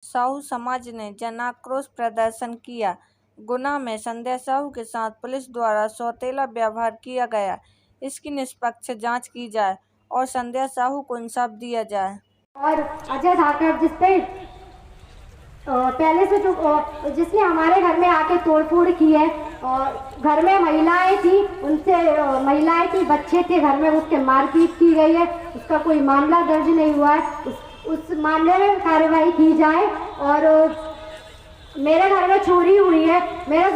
साहू समाज ने जन आक्रोश प्रदर्शन किया। गुना में संध्या साहू के साथ पुलिस द्वारा सौतेला व्यवहार किया गया। इसकी निष्पक्ष जांच की जाए और संध्या साहू को इंसाफ दिया जाए। और अजय धाकड़ पहले से जिसने हमारे घर में आके तोड़फोड़ की है, और घर में महिलाएं थी, बच्चे थे घर में, उसके मारपीट की गई है, उसका कोई मामला दर्ज नहीं हुआ है। उस मामले में कार्रवाई की जाए। और मेरे घर में चोरी हुई है, मेरे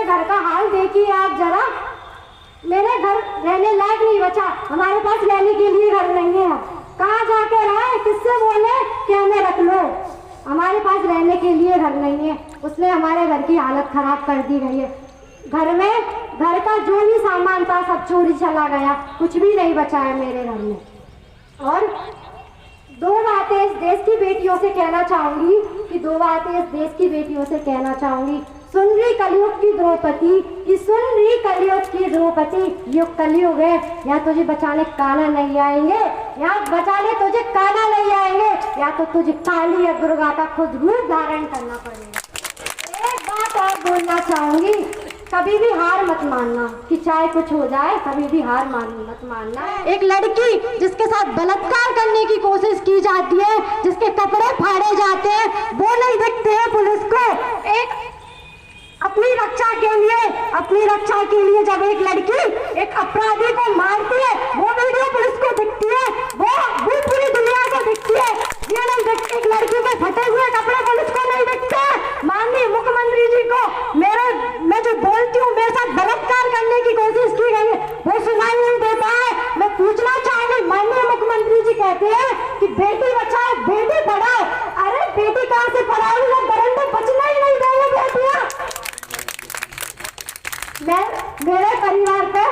घर का हाल देखिए आप जरा। मेरे घर रहने लायक नहीं बचा, हमारे पास रहने के लिए घर नहीं है। कहाँ जाके रहे, किससे बोले कि हमें रख लो, हमारे पास रहने के लिए घर नहीं है। उसने हमारे घर की हालत खराब कर दी गई है। घर का जो भी सामान था सब चोरी चला गया, कुछ भी नहीं बचा है मेरे घर में। और दो बातें इस देश की बेटियों से कहना चाहूंगी सुन रही कलयुग की द्रौपदी, युग कलयुग है। यहाँ तुझे बचाने काना नहीं आएंगे, या तो तुझे काली या दुर्गा का खुद रूप धारण करना पड़ेगा। एक बात और बोलना चाहूंगी, कभी भी हार मत मानना, कि चाहे कुछ हो जाए, कभी भी हार मत मानना। एक लड़की जिसके साथ बलात्कार करने की कोशिश की जाती है, जिसके कपड़े फाड़े जाते हैं, वो नहीं दिखते हैं पुलिस को। अपनी रक्षा के लिए जब एक लड़की एक अपराधी को मारती है, वो वीडियो पुलिस को दिखती है, वो पूरी दुनिया को दिखती है। ये नहीं दिखती, एक लड़की के फटे हुए कपड़े पुलिस को नहीं दिखते। माननीय मुख्यमंत्री जी को मैं जो बोलती हूँ, मेरे साथ बलात्कार करने की कोशिश की गई है, वो सुनाई नहीं देता है। मैं पूछना चाहूंगी, माननीय मुख्यमंत्री जी कहते हैं कि बेटी बचाओ बेटी पढ़ाओ। अरे बेटी कहाँ से पढ़ाओ, बरंडे बचना ही नहीं देंगे बेटियां। मेरे परिवार पे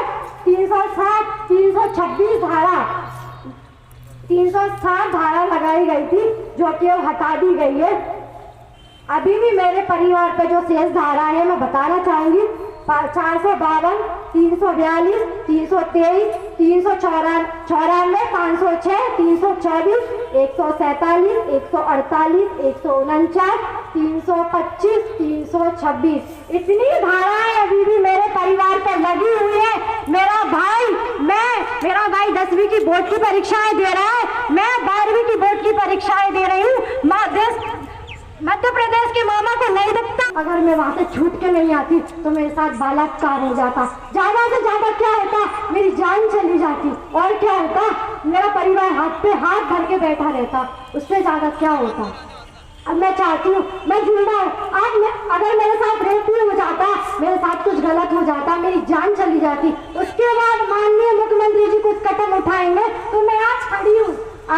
360 धारा लगाई गई थी, जो कि हटा दी गई है। अभी भी मेरे परिवार पे जो शेष धारा है मैं बताना चाहूंगी, 452, 342, 323, 394, 506, 324, 147, 148, 149, 325, 326 इतनी धाराएं अभी भी मेरे परिवार पर लगी हुई है। मेरा भाई 10वीं की बोर्ड की परीक्षाएं दे रहा है, मैं 12वीं की बोर्ड की परीक्षाएं दे रही हूँ। मध्य प्रदेश के मामा को नहीं दिखता। अगर मैं वहाँ से छूट के नहीं आती तो मेरे साथ बलात्कार हो जाता। ज्यादा से ज्यादा क्या होता, मेरी जान चली जाती। और क्या होता, मेरा परिवार हाथ पे हाथ धर के बैठा रहता। उससे ज्यादा क्या होता। अब मैं चाहती हूँ, मैं जिंदा हूँ। अगर मेरे साथ रेप हो जाता, मेरे साथ कुछ गलत हो जाता, मेरी जान चली जाती, उसके बाद माननीय मुख्यमंत्री जी कुछ कदम उठाएंगे तो मैं आज खड़ी हूँ। और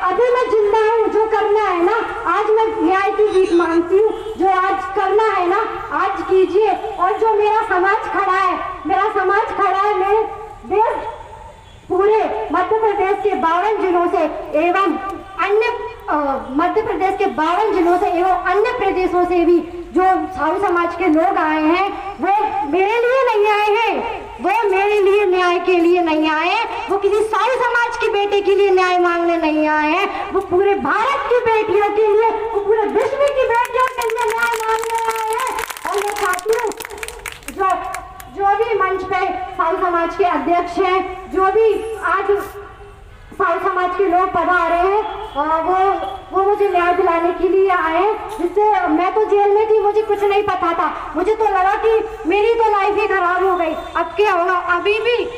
अभी मैं जिंदा हूँ। जो करना है ना, आज मैं न्याय की भीख मांगती हूँ। जो आज करना है ना, आज कीजिए। और जो मेरा समाज खड़ा है, मेरे देश पूरे मध्य प्रदेश के 52 जिलों से एवं अन्य प्रदेशों से भी जो साहू समाज के लोग आए हैं, वो मेरे लिए नहीं आए हैं, वो मेरे लिए न्याय के लिए नहीं आए हैं, वो किसी साहू समाज की बेटी के लिए न्याय मांगने नहीं आए हैं, वो पूरे भारत की बेटियों के लिए, वो पूरे विश्व की बेटियों के लिए न्याय मांगने आए हैं। और मैं चाहती हूँ जो भी मंच पे साहू समाज के अध्यक्ष हैं, जो भी आज साहू समाज के लोग पधारे हैं, वो मुझे न्याय दिलाने के लिए आए। जिससे मैं तो जेल में थी, मुझे कुछ नहीं पता था, मुझे तो लगा कि मेरी तो लाइफ ही खराब हो गई। अब क्या होगा। अभी भी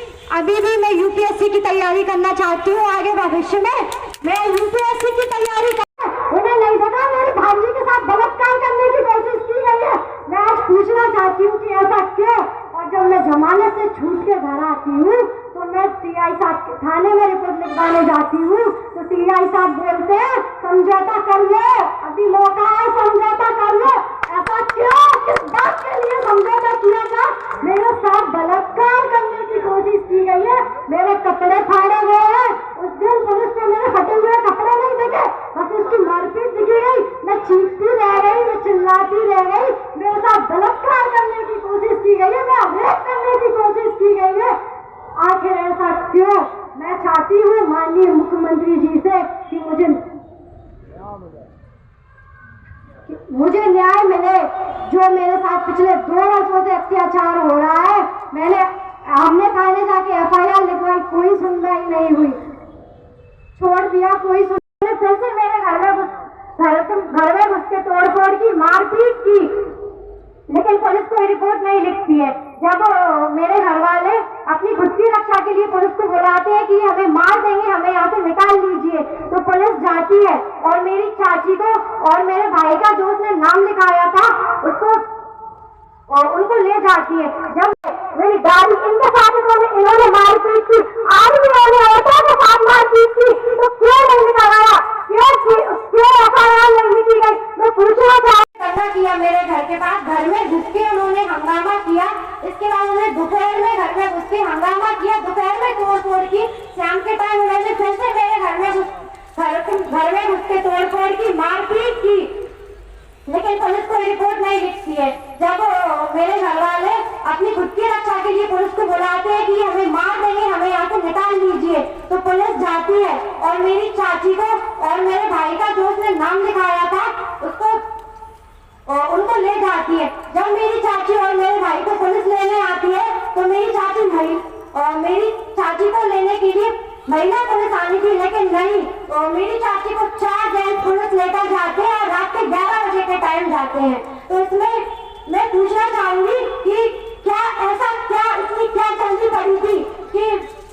मैं यूपीएससी की तैयारी करना चाहती हूँ। आगे भविष्य में मैं यूपीएससी की तैयारी उन्हें नहीं पता मेरे भाभी के साथ बलात्कार करने की कोशिश की गई है। मैं आज पूछना चाहती हूँ कि ऐसा क्यों। और जब मैं जमानत से छूट के घर आती हूँ तो मैं टीआई साहब के थाने में रिपोर्ट लिखवाने जाती हूँ, तो टीआई साहब बोलते हैं समझौता कर लो, अभी मौका है, समझौता कर लो। ऐसा क्यों, किस बात के लिए समझौता किया था। मेरे साथ बलात्कार करने की कोशिश की गई है, मेरे कपड़े फाड़े गए हैं। उस दिन पुलिस ने मेरे फटे हुए कपड़े नहीं देखे, बस उसकी मारपीट दिखी गई। मैं चीखती रह गई, मैं चिल्लाती रह गई। मेरे साथ बलात्कार करने की कोशिश की गई है, मैं रेप करने की कोशिश की गई है। आखिर ऐसा क्यों। मैं चाहती हूँ माननीय मुख्यमंत्री जी से कि मुझे मुझे न्याय मिले। जो मेरे साथ पिछले 2 वर्षों से अत्याचार हो रहा है, हमने थाने जाके FIR लिखवाई, कोई सुनवाई नहीं हुई, छोड़ दिया, कोई सुनवाई। फिर से मेरे घर में घुस के तोड़-फोड़ की, मारपीट की, लेकिन पुलिस कोई रिपोर्ट नहीं लिखती है। जब मेरे घर वाले अपनी खुद की रक्षा के लिए पुलिस को बुलाते हैं कि हमें मार देंगे, हमें यहाँ से निकाल लीजिए, तो पुलिस जाती है और मेरी चाची को और मेरे भाई का जो उसने नाम लिखाया था उनको ले जाती है। जब मेरी गाड़ी इनके साथ इन्होंने मारपीट की, आज भी इन्होंने औरतों के साथ मारपीट की, तो क्यों नहीं निकाला, क्यों FIR नहीं की गई? मैं पूछना चाहता किया मेरे घर के पास, घर में घुस के उन्होंने हंगामा किया। इसके बाद उन्होंने दोपहर में घर में घुस के हंगामा किया, दोपहर में तोड़-फोड़ की, शाम के टाइम उन्होंने फिर से मेरे घर में घुस के तोड़-फोड़ की, मारपीट की, लेकिन पुलिस कोई रिपोर्ट नहीं लिखती है। जब मेरे घर वाले अपनी खुद की रक्षा के लिए पुलिस को बुलाते हैं कि हमें मार देंगे, हमें यहाँ से निकाल लीजिए, तो पुलिस जाती है और मेरी चाची को और मेरे भाई का जो उसने नाम लिखाया था उनको ले जाती है। जब मेरी चाची और मेरे भाई को पुलिस लेने आती है, तो मेरी चाची को लेने के लिए महिला पुलिस आनी थी, लेकिन नहीं, तो मेरी चाची को 4 जेंट्स पुलिस लेकर जाते हैं और रात के 11 बजे के टाइम जाते हैं। तो इसमें मैं पूछना चाहूंगी कि क्या इतनी जल्दी पड़ी थी कि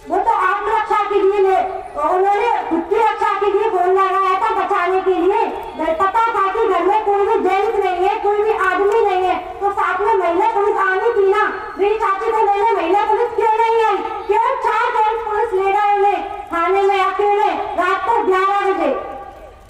वो तो आत्मरक्षा के लिए उन्होंने खुद की रक्षा के लिए फोन लगाया था, बचाने के लिए। पता था कि घर में कोई भी जेंट्स नहीं है, कोई भी आदमी नहीं है, तो साथ में महिला पुलिस आनी थी ना। मेरी चाची को लेने महिला पुलिस क्यों नहीं आई? क्यों 4 जेंट्स पुलिस ले गए उन्हें थाने में अकेले रात को 11 बजे?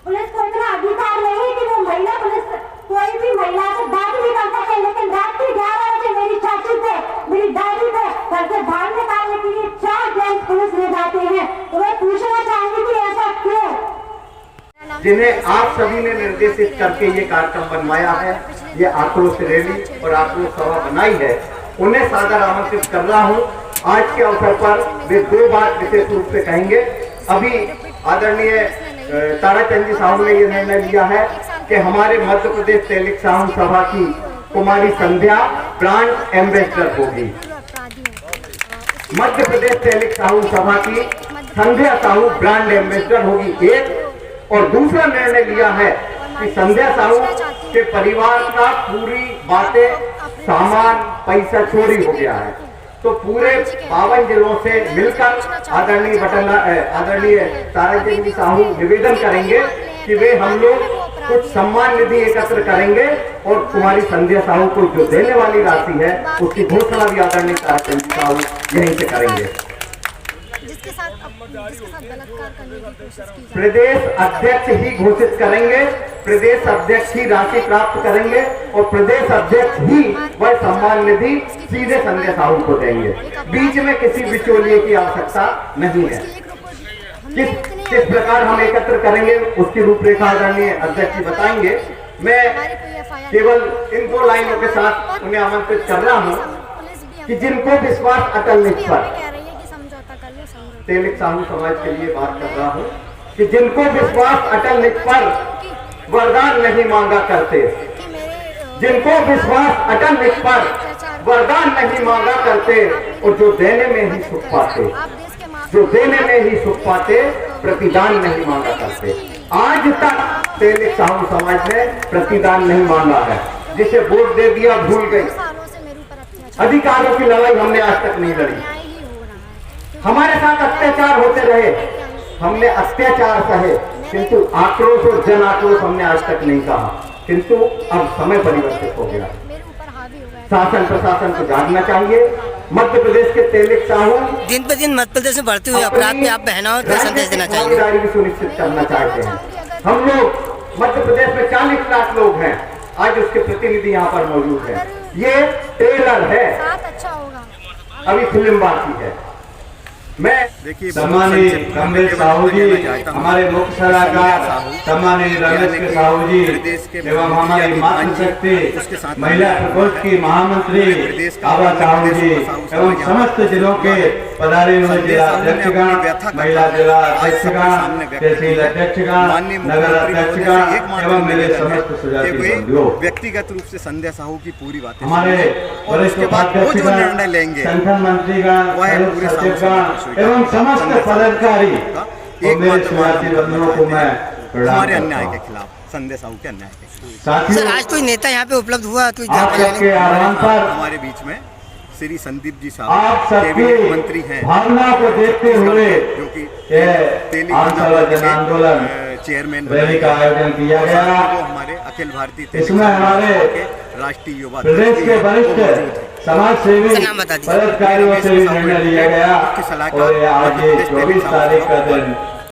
पुलिस को इतना अधिकार नहीं कि वो महिला पुलिस कोई भी महिला से बात भी कर सके, लेकिन रात के 11 बजे मेरी चाची को, मेरी दादी को घर से बाहर निकालने के लिए 4 जेंट्स पुलिस ले जाते हैं। तो मैं पूछना चाहूंगी कि ऐसा क्यों? जिन्हें आप सभी ने निर्देशित करके ये कार्यक्रम बनवाया है, ये आक्रोश रैली और आक्रोश सभा बनाई है, उन्हें सादर आमंत्रित कर रहा हूँ। आज के अवसर पर वे 2 बात विशेष रूप से कहेंगे। अभी आदरणीय ताराचंद जी साहू ने यह निर्णय लिया है कि हमारे मध्य प्रदेश तैलिक साहू सभा की कुमारी संध्या ब्रांड एम्बेसडर होगी। मध्य प्रदेश तैलिक साहू सभा की संध्या साहू ब्रांड एम्बेसडर होगी, एक। और दूसरा निर्णय लिया है कि संध्या साहू के परिवार का पूरी बातें, सामान, पैसा चोरी हो गया है, तो पूरे 52 जिलों से मिलकर आदरणीय ताराचंद साहू निवेदन करेंगे कि वे हम लोग कुछ सम्मान निधि एकत्र करेंगे और कुमारी संध्या साहू को जो देने वाली राशि है उसकी घोषणा भी आदरणीय ताराचंद साहू यहीं से करेंगे। जिसके साथ बलात्कार करने की कोशिश की जाए, प्रदेश अध्यक्ष ही घोषित करेंगे, प्रदेश अध्यक्ष ही राशि प्राप्त करेंगे और प्रदेश अध्यक्ष ही वह सम्मान निधि सीधे संध्या साहू को देंगे। बीच में किसी बिचौलिए की आवश्यकता नहीं है। किस प्रकार हम एकत्र करेंगे उसकी रूपरेखा आदरणीय अध्यक्ष जी बताएंगे। मैं केवल इन 2 लाइनों के साथ उन्हें आमंत्रित कर रहा हूँ कि जिनको विश्वास अटल निष्ठ पर, तैलिक साहू समाज के लिए बात कर रहा हूँ कि जिनको विश्वास अटल निष्ठ पर वरदान नहीं मांगा करते, जिनको विश्वास अटल निष्ठ पर वरदान नहीं मांगा करते और जो देने में ही सुख पाते, जो देने में ही सुख पाते, प्रतिदान नहीं मांगा करते। आज तक तैलिक साहू समाज ने प्रतिदान नहीं मांगा है, जिसे वोट दे दिया भूल गई। अधिकारों की लड़ाई हमने आज तक नहीं लड़ी, हमारे साथ अत्याचार होते रहे, हमने अत्याचार सहे, किंतु आक्रोश और जन आक्रोश हमने आज तक नहीं कहा। किंतु अब समय परिवर्तित हो गया, शासन प्रशासन को जागना चाहिए। मध्य प्रदेश के तैलिक साहू दिन पे दिन मध्य प्रदेश में बढ़ते हुए अपराध में आप बहनाओं को संदेश देना चाहिए, भी सुनिश्चित करना चाहते हैं। हम लोग मध्य प्रदेश में 40 लाख लोग हैं, आज उसके प्रतिनिधि यहाँ पर मौजूद है। ये ट्रेलर है, अभी फिल्म बाकी है। मैं सम्मानित गंभीर साहू जी, हमारे मुख्य सलाहकार सम्मानित रमेश के साहू जी एवं हमारी मातृशक्ति महिला प्रकोष्ठ की महामंत्री आभा साहू जी एवं समस्त जिलों के पधारे हुए जिला अध्यक्षगण, महिला जिला अध्यक्षगण, तहसील अध्यक्षगण, नगर अध्यक्षगण एवं मेरे समस्त सुजाति बंधुओं, व्यक्तिगत रूप से संध्या साहू की पूरी बातें हमारे और उसके बाद वो जो निर्णय लेंगे संगठन मंत्रीगण, पूरे सचिवगण एवं समस्त पदाधिकारी और मेरे सुजाति बंधुओं को मैं हमारे अन्याय के खिलाफ, संध्या साहू के अन्याय के खिलाफ। साथियों, सर आज कोई नेता यहाँ पे उपलब्ध हुआ तो आप सबके आह्वान पर हमारे बीच में श्री संदीप जी आप साहब सबके कैबिनेट मंत्री हैं, भावना को देखते हुए जो कि तेलंगाना जन आंदोलन चेयरमैन रैली का आयोजन किया गया। वो हमारे अखिल भारतीय इसमें हमारे राष्ट्रीय युवा प्रदेश के वरिष्ठ समाज सेवी नाम बता दीजिए। पदाधिकारियों से भी निर्णय लिया गया और आज 24 तारीख का दिन